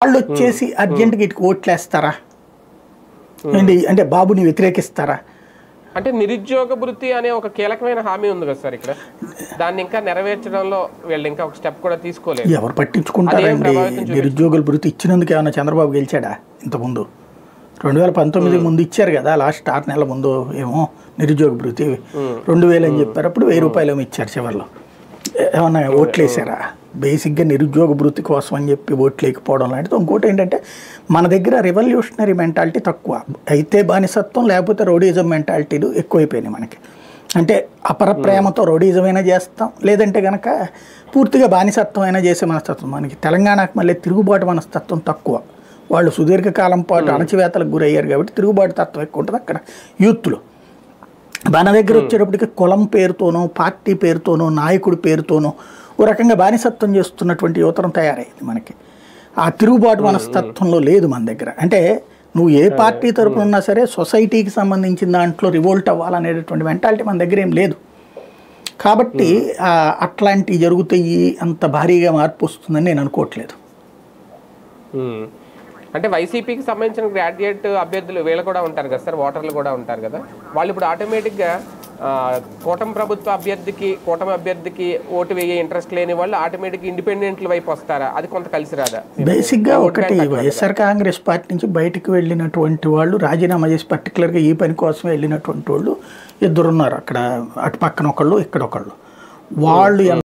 వాళ్ళు వచ్చేసి అర్జెంట్గా ఇటుకు ఓట్లేస్తారా అండి, అంటే బాబుని వ్యతిరేకిస్తారా? అంటే నిరుద్యోగ భృతి అనే ఒక కీలకమైన హామీ ఉంది కదా సార్ ఇక్కడ, దాన్ని ఇంకా నెరవేర్చడంలో వీళ్ళు ఇంకా ఒక స్టెప్ కూడా తీసుకోలేదు. ఎవరు పట్టించుకుంటారండి? నిరుద్యోగుల భృతి ఇచ్చినందుకు ఏమన్నా చంద్రబాబు గెలిచాడా? ఇంతకుముందు 2019 ముందు ఇచ్చారు కదా, లాస్ట్ 6 నెలల ముందు ఏమో నిరుద్యోగ భృతి 2000 అని చెప్పారు. అప్పుడు 1000 రూపాయలు ఏమో ఇచ్చారు చివరిలో. ఏమన్నా ఓట్లేసారా? బేసిక్గా నిరుద్యోగ భృతి కోసం అని చెప్పి ఓట్లు లేకపోవడం లాంటిది. ఇంకోటి ఏంటంటే మన దగ్గర రెవల్యూషనరీ మెంటాలిటీ తక్కువ, అయితే బానిసత్వం లేకపోతే రౌడీజం మెంటాలిటీలు ఎక్కువైపోయినాయి మనకి. అంటే అపర ప్రేమతో రౌడీజం అయినా చేస్తాం, లేదంటే కనుక పూర్తిగా బానిసత్వం అయినా చేసే మనస్తత్వం. మనకి తెలంగాణకు మళ్ళీ తిరుగుబాటు మనస్తత్వం తక్కువ. వాళ్ళు సుదీర్ఘకాలం పాటు అణచివేతలకు గురయ్యారు కాబట్టి తిరుగుబాటు తత్వం ఎక్కువ ఉంటుంది అక్కడ యూత్లో. మన దగ్గర వచ్చేటప్పటికి కులం పేరుతోనో, పార్టీ పేరుతోనో, నాయకుడి పేరుతోనో ఓ రకంగా బానిసత్వం చేస్తున్నటువంటి యువతరం తయారైంది మనకి. ఆ తిరుగుబాటు మనస్తత్వంలో లేదు మన దగ్గర. అంటే నువ్వు ఏ పార్టీ తరపున ఉన్నా సరే సొసైటీకి సంబంధించిన దాంట్లో రివోల్ట్ అవ్వాలనేటటువంటి మెంటాలిటీ మన దగ్గర ఏం లేదు. కాబట్టి అట్లాంటివి జరుగుతాయి, అంత భారీగా మార్పు వస్తుందని నేను అనుకోవట్లేదు. అంటే వైసీపీకి సంబంధించిన గ్రాడ్యుయేట్ అభ్యర్థులు వీళ్ళు కూడా ఉంటారు కదా సార్, ఓటర్లు కూడా ఉంటారు కదా, వాళ్ళు ఇప్పుడు ఆటోమేటిక్గా కూటమి ప్రభుత్వ కూటమి అభ్యర్థికి ఓటు వేయే ఇంట్రెస్ట్ లేని వాళ్ళు ఆటోమేటిక్గా ఇండిపెండెంట్ల వైపు వస్తారా? అది కొంత కలిసి రాదా? బేసిక్గా ఒకటి, వైఎస్ఆర్ కాంగ్రెస్ పార్టీ నుంచి బయటకు వెళ్ళినటువంటి వాళ్ళు, రాజీనామా చేసి పర్టికులర్గా ఈ పని కోసం వెళ్ళినటువంటి వాళ్ళు 2 ఉన్నారు అక్కడ, అటు పక్కన ఒకళ్ళు ఇక్కడ ఒకళ్ళు. వాళ్ళు